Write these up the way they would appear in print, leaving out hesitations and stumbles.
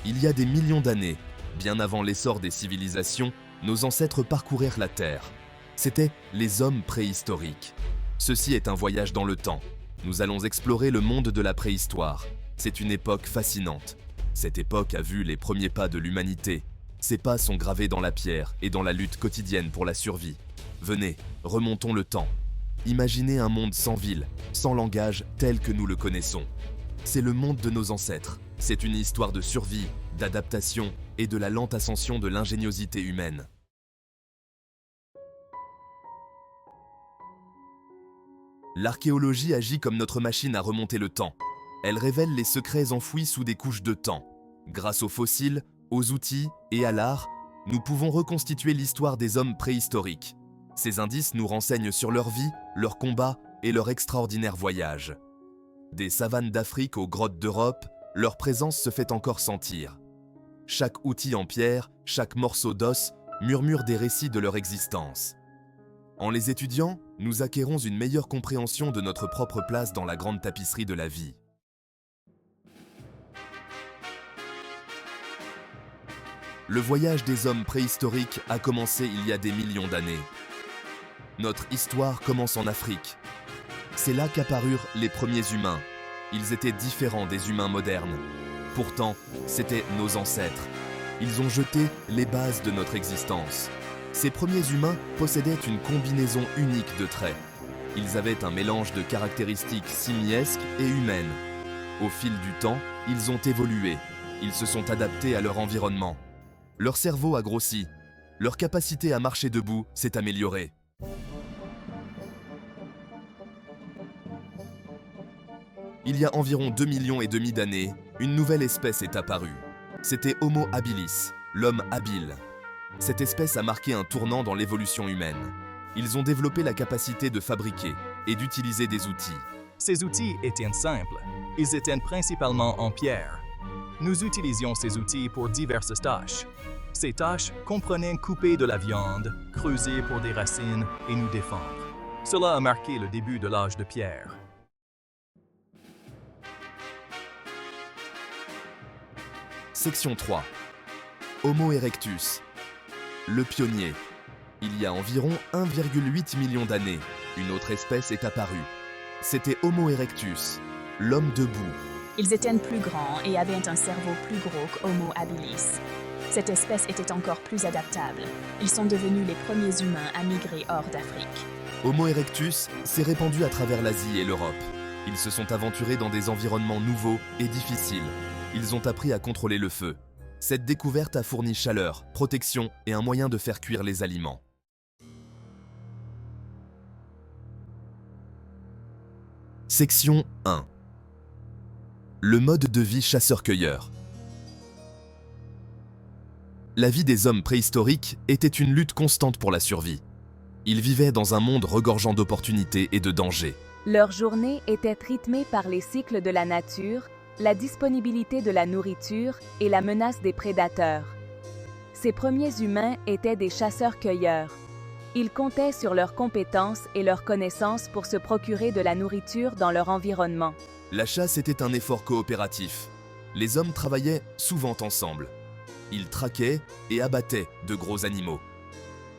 Il y a des millions d'années, bien avant l'essor des civilisations, nos ancêtres parcoururent la Terre. C'étaient les hommes préhistoriques. Ceci est un voyage dans le temps. Nous allons explorer le monde de la préhistoire. C'est une époque fascinante. Cette époque a vu les premiers pas de l'humanité. Ces pas sont gravés dans la pierre et dans la lutte quotidienne pour la survie. Venez, remontons le temps. Imaginez un monde sans ville, sans langage tel que nous le connaissons. C'est le monde de nos ancêtres. C'est une histoire de survie, d'adaptation et de la lente ascension de l'ingéniosité humaine. L'archéologie agit comme notre machine à remonter le temps. Elle révèle les secrets enfouis sous des couches de temps. Grâce aux fossiles, aux outils et à l'art, nous pouvons reconstituer l'histoire des hommes préhistoriques. Ces indices nous renseignent sur leur vie, leurs combats et leur extraordinaire voyage. Des savanes d'Afrique aux grottes d'Europe, leur présence se fait encore sentir. Chaque outil en pierre, chaque morceau d'os murmure des récits de leur existence. En les étudiant, nous acquérons une meilleure compréhension de notre propre place dans la grande tapisserie de la vie. Le voyage des hommes préhistoriques a commencé il y a des millions d'années. Notre histoire commence en Afrique. C'est là qu'apparurent les premiers humains. Ils étaient différents des humains modernes. Pourtant, c'étaient nos ancêtres. Ils ont jeté les bases de notre existence. Ces premiers humains possédaient une combinaison unique de traits. Ils avaient un mélange de caractéristiques simiesques et humaines. Au fil du temps, ils ont évolué. Ils se sont adaptés à leur environnement. Leur cerveau a grossi. Leur capacité à marcher debout s'est améliorée. Il y a environ 2,5 millions d'années, une nouvelle espèce est apparue. C'était Homo habilis, l'homme habile. Cette espèce a marqué un tournant dans l'évolution humaine. Ils ont développé la capacité de fabriquer et d'utiliser des outils. Ces outils étaient simples. Ils étaient principalement en pierre. Nous utilisions ces outils pour diverses tâches. Ces tâches comprenaient couper de la viande, creuser pour des racines et nous défendre. Cela a marqué le début de l'âge de pierre. Section 3. Homo erectus. Le pionnier. Il y a environ 1,8 million d'années, une autre espèce est apparue. C'était Homo erectus, l'homme debout. Ils étaient plus grands et avaient un cerveau plus gros qu'Homo habilis. Cette espèce était encore plus adaptable. Ils sont devenus les premiers humains à migrer hors d'Afrique. Homo erectus s'est répandu à travers l'Asie et l'Europe. Ils se sont aventurés dans des environnements nouveaux et difficiles. Ils ont appris à contrôler le feu. Cette découverte a fourni chaleur, protection et un moyen de faire cuire les aliments. Section 1. Le mode de vie chasseur-cueilleur. La vie des hommes préhistoriques était une lutte constante pour la survie. Ils vivaient dans un monde regorgeant d'opportunités et de dangers. Leur journée était rythmée par les cycles de la nature, la disponibilité de la nourriture et la menace des prédateurs. Ces premiers humains étaient des chasseurs-cueilleurs. Ils comptaient sur leurs compétences et leurs connaissances pour se procurer de la nourriture dans leur environnement. La chasse était un effort coopératif. Les hommes travaillaient souvent ensemble. Ils traquaient et abattaient de gros animaux.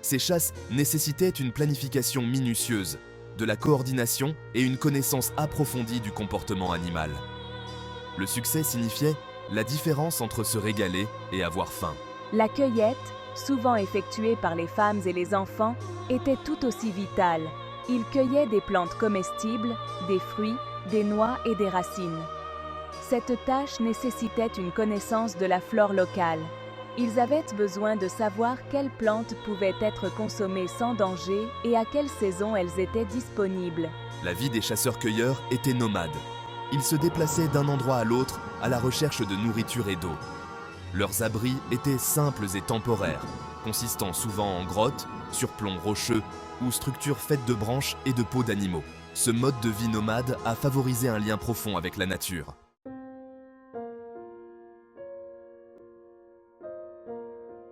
Ces chasses nécessitaient une planification minutieuse, de la coordination et une connaissance approfondie du comportement animal. Le succès signifiait la différence entre se régaler et avoir faim. La cueillette, souvent effectuée par les femmes et les enfants, était tout aussi vitale. Ils cueillaient des plantes comestibles, des fruits, des noix et des racines. Cette tâche nécessitait une connaissance de la flore locale. Ils avaient besoin de savoir quelles plantes pouvaient être consommées sans danger et à quelle saison elles étaient disponibles. La vie des chasseurs-cueilleurs était nomade. Ils se déplaçaient d'un endroit à l'autre à la recherche de nourriture et d'eau. Leurs abris étaient simples et temporaires, consistant souvent en grottes, surplombs rocheux ou structures faites de branches et de peaux d'animaux. Ce mode de vie nomade a favorisé un lien profond avec la nature.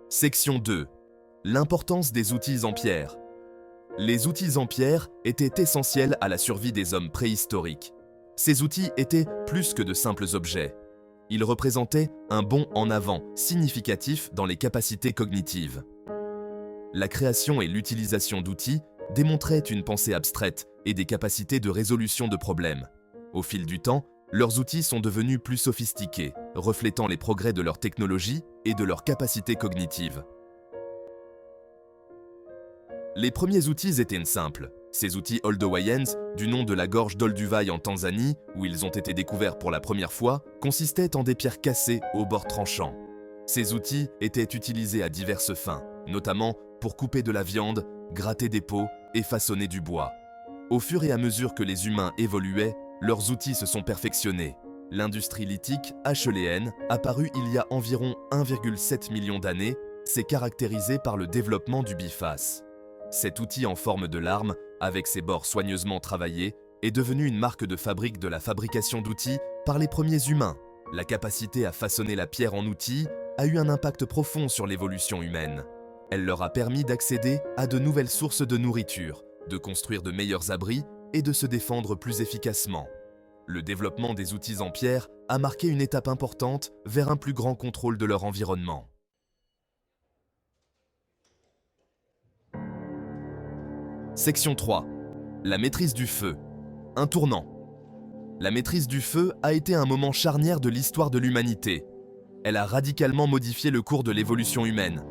Section 2. L'importance des outils en pierre. Les outils en pierre étaient essentiels à la survie des hommes préhistoriques. Ces outils étaient plus que de simples objets. Ils représentaient un bond en avant significatif dans les capacités cognitives. La création et l'utilisation d'outils démontraient une pensée abstraite et des capacités de résolution de problèmes. Au fil du temps, leurs outils sont devenus plus sophistiqués, reflétant les progrès de leur technologie et de leurs capacités cognitives. Les premiers outils étaient simples. Ces outils Olduvaiens, du nom de la gorge d'Olduvai en Tanzanie, où ils ont été découverts pour la première fois, consistaient en des pierres cassées aux bords tranchants. Ces outils étaient utilisés à diverses fins, notamment pour couper de la viande, gratter des peaux et façonner du bois. Au fur et à mesure que les humains évoluaient, leurs outils se sont perfectionnés. L'industrie lithique acheuléenne, apparue il y a environ 1,7 million d'années, s'est caractérisée par le développement du biface. Cet outil en forme de larme, avec ses bords soigneusement travaillés, est devenu une marque de fabrique de la fabrication d'outils par les premiers humains. La capacité à façonner la pierre en outil a eu un impact profond sur l'évolution humaine. Elle leur a permis d'accéder à de nouvelles sources de nourriture, de construire de meilleurs abris et de se défendre plus efficacement. Le développement des outils en pierre a marqué une étape importante vers un plus grand contrôle de leur environnement. Section 3. La maîtrise du feu. Un tournant. La maîtrise du feu a été un moment charnière de l'histoire de l'humanité. Elle a radicalement modifié le cours de l'évolution humaine.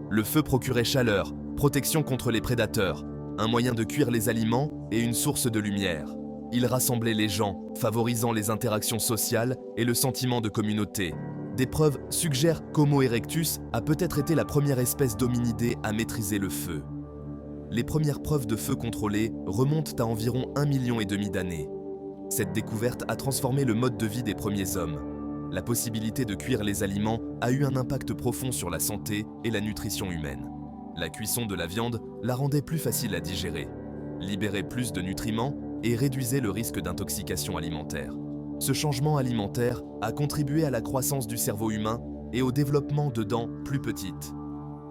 Le feu procurait chaleur, protection contre les prédateurs, un moyen de cuire les aliments et une source de lumière. Il rassemblait les gens, favorisant les interactions sociales et le sentiment de communauté. Des preuves suggèrent qu'Homo erectus a peut-être été la première espèce d'hominidé à maîtriser le feu. Les premières preuves de feu contrôlé remontent à environ 1,5 million d'années. Cette découverte a transformé le mode de vie des premiers hommes. La possibilité de cuire les aliments a eu un impact profond sur la santé et la nutrition humaine. La cuisson de la viande la rendait plus facile à digérer, libérait plus de nutriments et réduisait le risque d'intoxication alimentaire. Ce changement alimentaire a contribué à la croissance du cerveau humain et au développement de dents plus petites.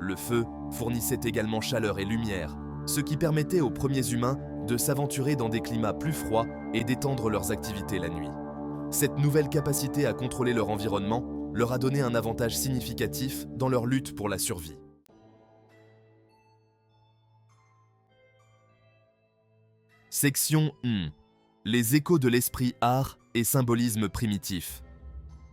Le feu fournissait également chaleur et lumière, ce qui permettait aux premiers humains de s'aventurer dans des climats plus froids et d'étendre leurs activités la nuit. Cette nouvelle capacité à contrôler leur environnement leur a donné un avantage significatif dans leur lutte pour la survie. Section 1. Les échos de l'esprit art et symbolisme primitif.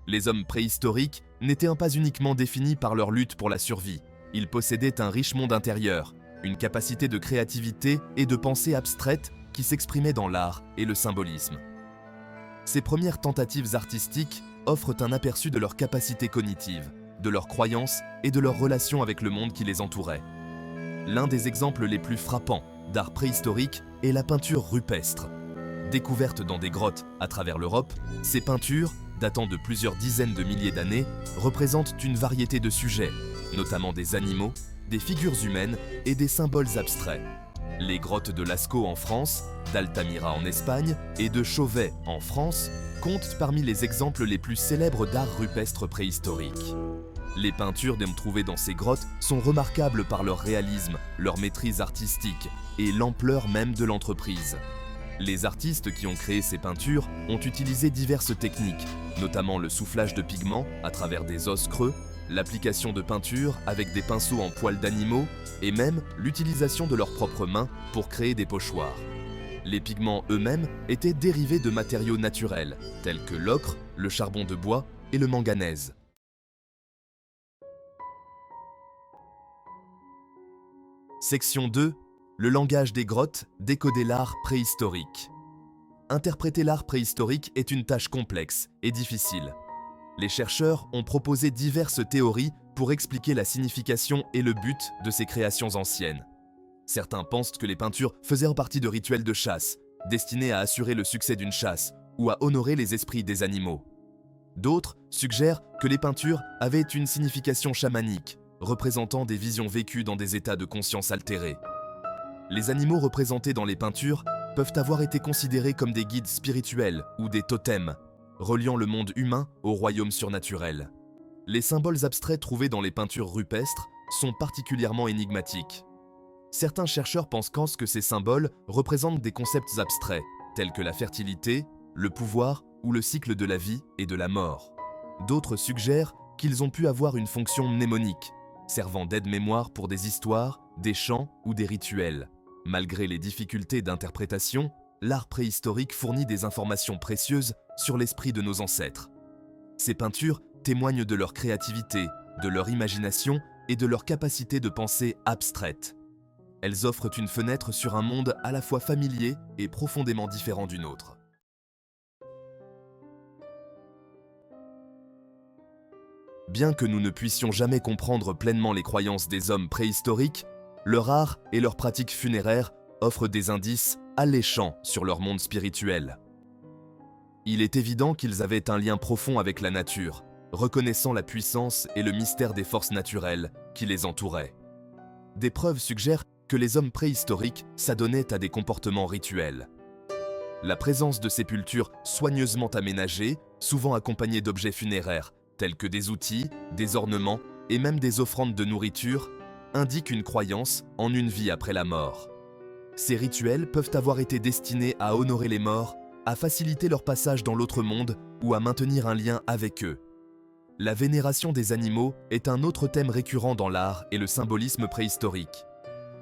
Les hommes préhistoriques n'étaient pas uniquement définis par leur lutte pour la survie. Ils possédaient un riche monde intérieur, une capacité de créativité et de pensée abstraite qui s'exprimait dans l'art et le symbolisme. Ces premières tentatives artistiques offrent un aperçu de leur capacité cognitive, de leurs croyances et de leurs relations avec le monde qui les entourait. L'un des exemples les plus frappants d'art préhistorique est la peinture rupestre. Découverte dans des grottes à travers l'Europe, ces peintures, datant de plusieurs dizaines de milliers d'années, représentent une variété de sujets, notamment des animaux, des figures humaines et des symboles abstraits. Les grottes de Lascaux en France, d'Altamira en Espagne et de Chauvet en France comptent parmi les exemples les plus célèbres d'art rupestre préhistorique. Les peintures trouvées dans ces grottes sont remarquables par leur réalisme, leur maîtrise artistique et l'ampleur même de l'entreprise. Les artistes qui ont créé ces peintures ont utilisé diverses techniques, notamment le soufflage de pigments à travers des os creux, l'application de peinture avec des pinceaux en poils d'animaux et même l'utilisation de leurs propres mains pour créer des pochoirs. Les pigments eux-mêmes étaient dérivés de matériaux naturels, tels que l'ocre, le charbon de bois et le manganèse. Section 2. Le langage des grottes, décoder l'art préhistorique. Interpréter l'art préhistorique est une tâche complexe et difficile. Les chercheurs ont proposé diverses théories pour expliquer la signification et le but de ces créations anciennes. Certains pensent que les peintures faisaient partie de rituels de chasse, destinés à assurer le succès d'une chasse ou à honorer les esprits des animaux. D'autres suggèrent que les peintures avaient une signification chamanique, représentant des visions vécues dans des états de conscience altérés. Les animaux représentés dans les peintures peuvent avoir été considérés comme des guides spirituels ou des totems, reliant le monde humain au royaume surnaturel. Les symboles abstraits trouvés dans les peintures rupestres sont particulièrement énigmatiques. Certains chercheurs pensent que ces symboles représentent des concepts abstraits, tels que la fertilité, le pouvoir ou le cycle de la vie et de la mort. D'autres suggèrent qu'ils ont pu avoir une fonction mnémonique, servant d'aide-mémoire pour des histoires, des chants ou des rituels. Malgré les difficultés d'interprétation, l'art préhistorique fournit des informations précieuses sur l'esprit de nos ancêtres. Ces peintures témoignent de leur créativité, de leur imagination et de leur capacité de pensée abstraite. Elles offrent une fenêtre sur un monde à la fois familier et profondément différent du nôtre. Bien que nous ne puissions jamais comprendre pleinement les croyances des hommes préhistoriques, leur art et leurs pratiques funéraires offrent des indices alléchants sur leur monde spirituel. Il est évident qu'ils avaient un lien profond avec la nature, reconnaissant la puissance et le mystère des forces naturelles qui les entouraient. Des preuves suggèrent que les hommes préhistoriques s'adonnaient à des comportements rituels. La présence de sépultures soigneusement aménagées, souvent accompagnées d'objets funéraires, tels que des outils, des ornements et même des offrandes de nourriture, indique une croyance en une vie après la mort. Ces rituels peuvent avoir été destinés à honorer les morts, à faciliter leur passage dans l'autre monde ou à maintenir un lien avec eux. La vénération des animaux est un autre thème récurrent dans l'art et le symbolisme préhistorique.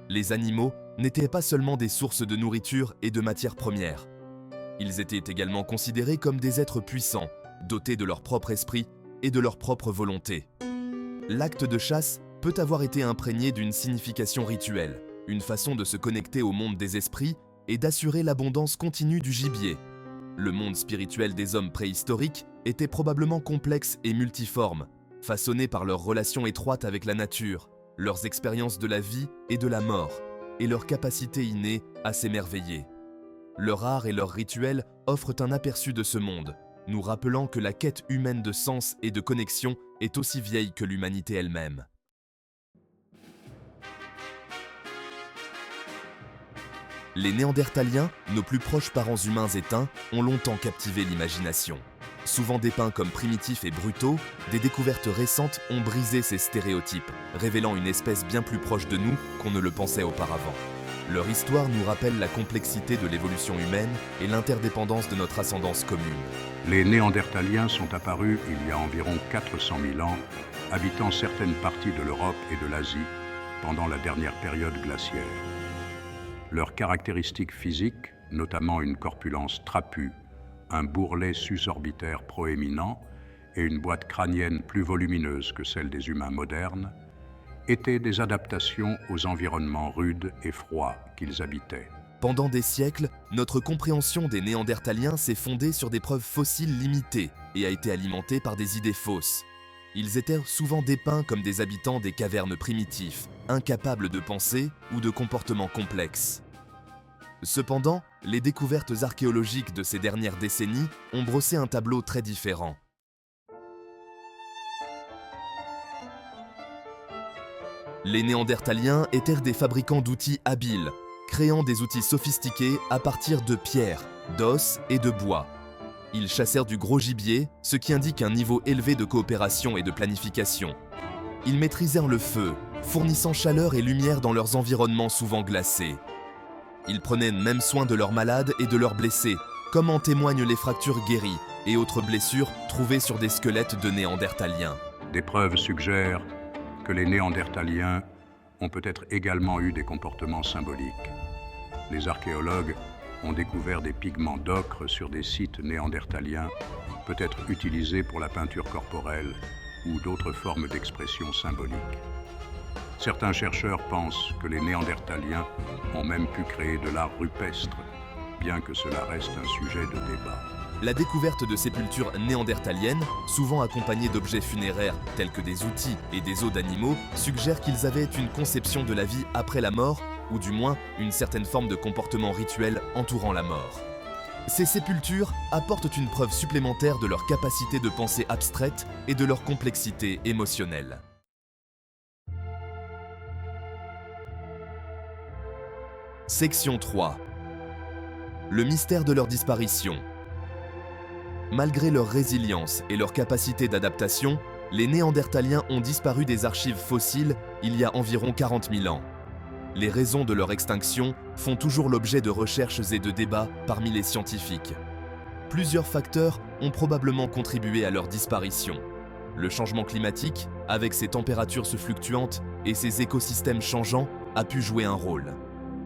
Les animaux n'étaient pas seulement des sources de nourriture et de matières premières. Ils étaient également considérés comme des êtres puissants, dotés de leur propre esprit et de leur propre volonté. L'acte de chasse peut avoir été imprégné d'une signification rituelle, une façon de se connecter au monde des esprits et d'assurer l'abondance continue du gibier. Le monde spirituel des hommes préhistoriques était probablement complexe et multiforme, façonné par leur relation étroite avec la nature, leurs expériences de la vie et de la mort, et leur capacité innée à s'émerveiller. Leur art et leurs rituels offrent un aperçu de ce monde, nous rappelant que la quête humaine de sens et de connexion est aussi vieille que l'humanité elle-même. Les Néandertaliens, nos plus proches parents humains éteints, ont longtemps captivé l'imagination. Souvent dépeints comme primitifs et brutaux, des découvertes récentes ont brisé ces stéréotypes, révélant une espèce bien plus proche de nous qu'on ne le pensait auparavant. Leur histoire nous rappelle la complexité de l'évolution humaine et l'interdépendance de notre ascendance commune. Les Néandertaliens sont apparus il y a environ 400 000 ans, habitant certaines parties de l'Europe et de l'Asie pendant la dernière période glaciaire. Leurs caractéristiques physiques, notamment une corpulence trapue, un bourrelet susorbitaire proéminent et une boîte crânienne plus volumineuse que celle des humains modernes, étaient des adaptations aux environnements rudes et froids qu'ils habitaient. Pendant des siècles, notre compréhension des Néandertaliens s'est fondée sur des preuves fossiles limitées et a été alimentée par des idées fausses. Ils étaient souvent dépeints comme des habitants des cavernes primitifs, incapables de pensée ou de comportements complexes. Cependant, les découvertes archéologiques de ces dernières décennies ont brossé un tableau très différent. Les Néandertaliens étaient des fabricants d'outils habiles, créant des outils sophistiqués à partir de pierres, d'os et de bois. Ils chassèrent du gros gibier, ce qui indique un niveau élevé de coopération et de planification. Ils maîtrisèrent le feu, fournissant chaleur et lumière dans leurs environnements souvent glacés. Ils prenaient même soin de leurs malades et de leurs blessés, comme en témoignent les fractures guéries et autres blessures trouvées sur des squelettes de Néandertaliens. Des preuves suggèrent que les Néandertaliens ont peut-être également eu des comportements symboliques. Les archéologues ont découvert des pigments d'ocre sur des sites néandertaliens, peut-être utilisés pour la peinture corporelle ou d'autres formes d'expression symbolique. Certains chercheurs pensent que les Néandertaliens ont même pu créer de l'art rupestre, bien que cela reste un sujet de débat. La découverte de sépultures néandertaliennes, souvent accompagnées d'objets funéraires tels que des outils et des os d'animaux, suggère qu'ils avaient une conception de la vie après la mort, ou du moins une certaine forme de comportement rituel entourant la mort. Ces sépultures apportent une preuve supplémentaire de leur capacité de pensée abstraite et de leur complexité émotionnelle. Section 3. Le mystère de leur disparition. Malgré leur résilience et leur capacité d'adaptation, les Néandertaliens ont disparu des archives fossiles il y a environ 40 000 ans. Les raisons de leur extinction font toujours l'objet de recherches et de débats parmi les scientifiques. Plusieurs facteurs ont probablement contribué à leur disparition. Le changement climatique, avec ses températures fluctuantes et ses écosystèmes changeants, a pu jouer un rôle.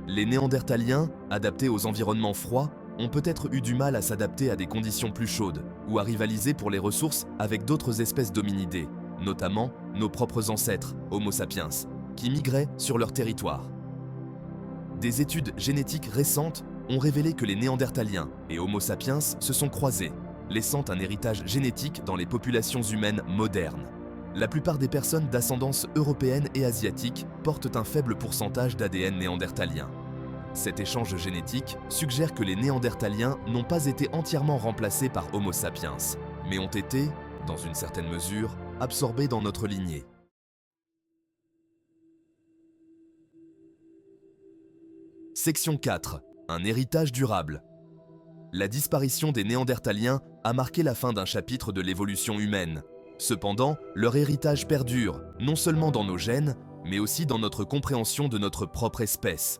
Les Néandertaliens, adaptés aux environnements froids, ont peut-être eu du mal à s'adapter à des conditions plus chaudes ou à rivaliser pour les ressources avec d'autres espèces d'hominidés, notamment nos propres ancêtres, Homo sapiens, qui migraient sur leur territoire. Des études génétiques récentes ont révélé que les Néandertaliens et Homo sapiens se sont croisés, laissant un héritage génétique dans les populations humaines modernes. La plupart des personnes d'ascendance européenne et asiatique portent un faible pourcentage d'ADN néandertalien. Cet échange génétique suggère que les Néandertaliens n'ont pas été entièrement remplacés par Homo sapiens, mais ont été, dans une certaine mesure, absorbés dans notre lignée. Section 4. Un héritage durable. La disparition des Néandertaliens a marqué la fin d'un chapitre de l'évolution humaine. Cependant, leur héritage perdure, non seulement dans nos gènes, mais aussi dans notre compréhension de notre propre espèce.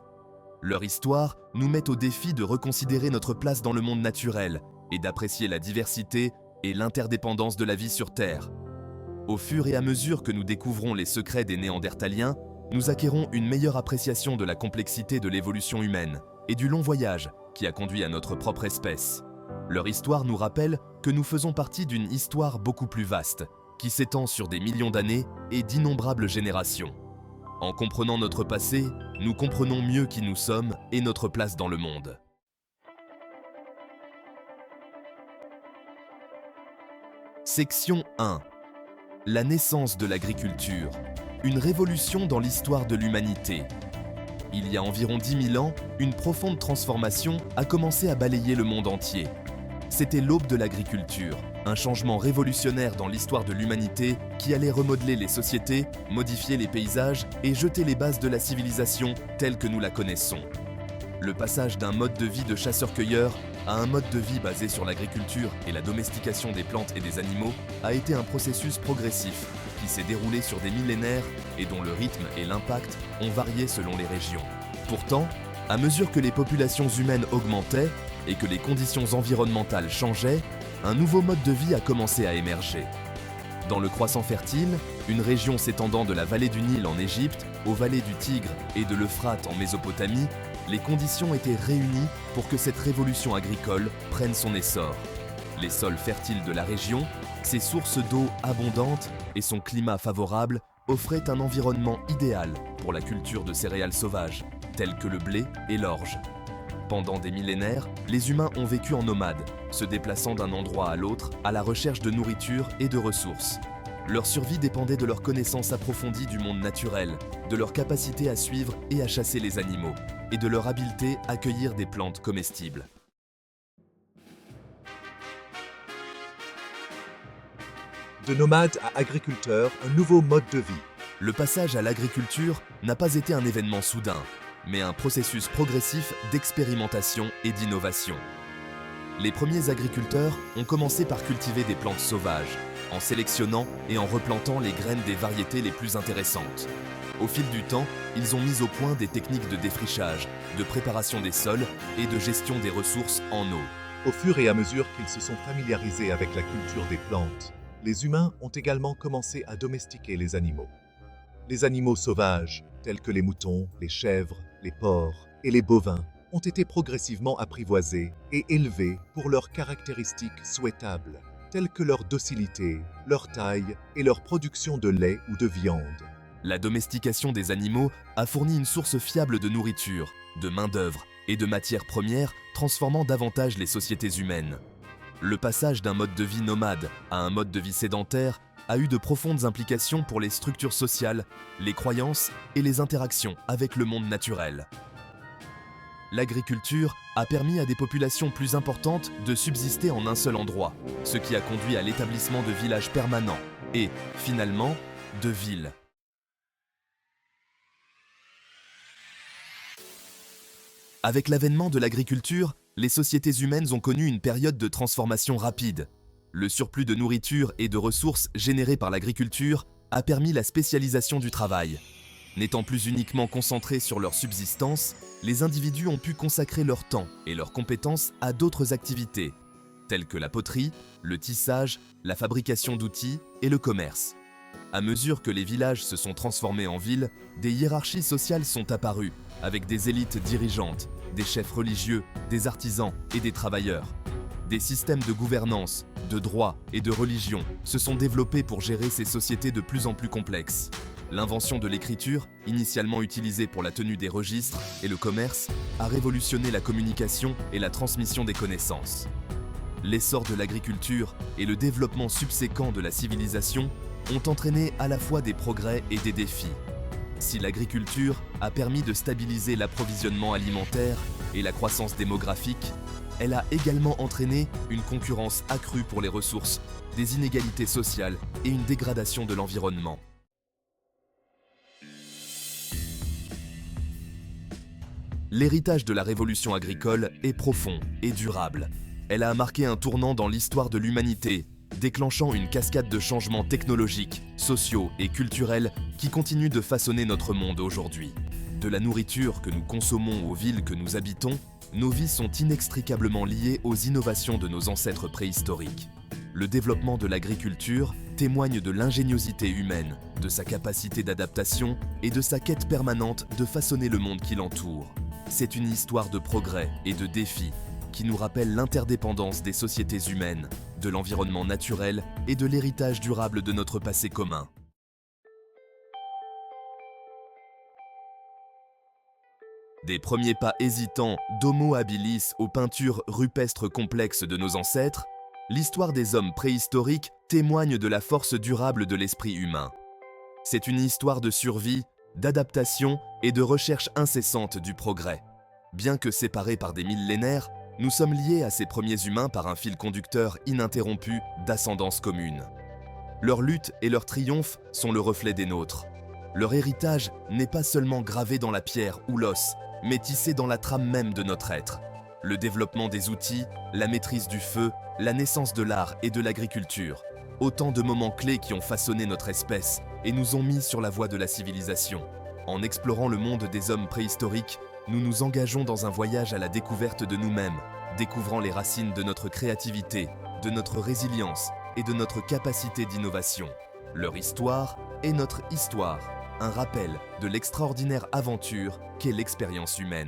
Leur histoire nous met au défi de reconsidérer notre place dans le monde naturel et d'apprécier la diversité et l'interdépendance de la vie sur Terre. Au fur et à mesure que nous découvrons les secrets des Néandertaliens, nous acquérons une meilleure appréciation de la complexité de l'évolution humaine et du long voyage qui a conduit à notre propre espèce. Leur histoire nous rappelle que nous faisons partie d'une histoire beaucoup plus vaste, qui s'étend sur des millions d'années et d'innombrables générations. En comprenant notre passé, nous comprenons mieux qui nous sommes et notre place dans le monde. Section 1. La naissance de l'agriculture. Une révolution dans l'histoire de l'humanité. Il y a environ 10 000 ans, une profonde transformation a commencé à balayer le monde entier. C'était l'aube de l'agriculture, un changement révolutionnaire dans l'histoire de l'humanité qui allait remodeler les sociétés, modifier les paysages et jeter les bases de la civilisation telle que nous la connaissons. Le passage d'un mode de vie de chasseur-cueilleur à un mode de vie basé sur l'agriculture et la domestication des plantes et des animaux a été un processus progressif qui s'est déroulé sur des millénaires et dont le rythme et l'impact ont varié selon les régions. Pourtant, à mesure que les populations humaines augmentaient et que les conditions environnementales changeaient, un nouveau mode de vie a commencé à émerger. Dans le Croissant fertile, une région s'étendant de la vallée du Nil en Égypte aux vallées du Tigre et de l'Euphrate en Mésopotamie, les conditions étaient réunies pour que cette révolution agricole prenne son essor. Les sols fertiles de la région, ses sources d'eau abondantes et son climat favorable offraient un environnement idéal pour la culture de céréales sauvages, telles que le blé et l'orge. Pendant des millénaires, les humains ont vécu en nomades, se déplaçant d'un endroit à l'autre à la recherche de nourriture et de ressources. Leur survie dépendait de leur connaissance approfondie du monde naturel, de leur capacité à suivre et à chasser les animaux, et de leur habileté à cueillir des plantes comestibles. De nomade à agriculteur, un nouveau mode de vie. Le passage à l'agriculture n'a pas été un événement soudain, mais un processus progressif d'expérimentation et d'innovation. Les premiers agriculteurs ont commencé par cultiver des plantes sauvages, en sélectionnant et en replantant les graines des variétés les plus intéressantes. Au fil du temps, ils ont mis au point des techniques de défrichage, de préparation des sols et de gestion des ressources en eau. Au fur et à mesure qu'ils se sont familiarisés avec la culture des plantes, les humains ont également commencé à domestiquer les animaux. Les animaux sauvages, tels que les moutons, les chèvres, les porcs et les bovins, ont été progressivement apprivoisés et élevés pour leurs caractéristiques souhaitables, telles que leur docilité, leur taille et leur production de lait ou de viande. La domestication des animaux a fourni une source fiable de nourriture, de main-d'œuvre et de matières premières, transformant davantage les sociétés humaines. Le passage d'un mode de vie nomade à un mode de vie sédentaire a eu de profondes implications pour les structures sociales, les croyances et les interactions avec le monde naturel. L'agriculture a permis à des populations plus importantes de subsister en un seul endroit, ce qui a conduit à l'établissement de villages permanents et, finalement, de villes. Avec l'avènement de l'agriculture, les sociétés humaines ont connu une période de transformation rapide. Le surplus de nourriture et de ressources généré par l'agriculture a permis la spécialisation du travail. N'étant plus uniquement concentrés sur leur subsistance, les individus ont pu consacrer leur temps et leurs compétences à d'autres activités. tels que la poterie, le tissage, la fabrication d'outils et le commerce. À mesure que les villages se sont transformés en villes, des hiérarchies sociales sont apparues, avec des élites dirigeantes, des chefs religieux, des artisans et des travailleurs. Des systèmes de gouvernance, de droit et de religion se sont développés pour gérer ces sociétés de plus en plus complexes. L'invention de l'écriture, initialement utilisée pour la tenue des registres et le commerce, a révolutionné la communication et la transmission des connaissances. L'essor de l'agriculture et le développement subséquent de la civilisation ont entraîné à la fois des progrès et des défis. Si l'agriculture a permis de stabiliser l'approvisionnement alimentaire et la croissance démographique, elle a également entraîné une concurrence accrue pour les ressources, des inégalités sociales et une dégradation de l'environnement. L'héritage de la révolution agricole est profond et durable. Elle a marqué un tournant dans l'histoire de l'humanité, déclenchant une cascade de changements technologiques, sociaux et culturels qui continuent de façonner notre monde aujourd'hui. De la nourriture que nous consommons aux villes que nous habitons, nos vies sont inextricablement liées aux innovations de nos ancêtres préhistoriques. Le développement de l'agriculture témoigne de l'ingéniosité humaine, de sa capacité d'adaptation et de sa quête permanente de façonner le monde qui l'entoure. C'est une histoire de progrès et de défis qui nous rappelle l'interdépendance des sociétés humaines, de l'environnement naturel et de l'héritage durable de notre passé commun. Des premiers pas hésitants d'Homo habilis aux peintures rupestres complexes de nos ancêtres, l'histoire des hommes préhistoriques témoigne de la force durable de l'esprit humain. C'est une histoire de survie, d'adaptation et de recherche incessante du progrès. Bien que séparés par des millénaires, nous sommes liés à ces premiers humains par un fil conducteur ininterrompu d'ascendance commune. Leur lutte et leur triomphe sont le reflet des nôtres. Leur héritage n'est pas seulement gravé dans la pierre ou l'os, mais tissé dans la trame même de notre être. Le développement des outils, la maîtrise du feu, la naissance de l'art et de l'agriculture, autant de moments clés qui ont façonné notre espèce et nous ont mis sur la voie de la civilisation. En explorant le monde des hommes préhistoriques, nous nous engageons dans un voyage à la découverte de nous-mêmes, découvrant les racines de notre créativité, de notre résilience et de notre capacité d'innovation. Leur histoire est notre histoire, un rappel de l'extraordinaire aventure qu'est l'expérience humaine.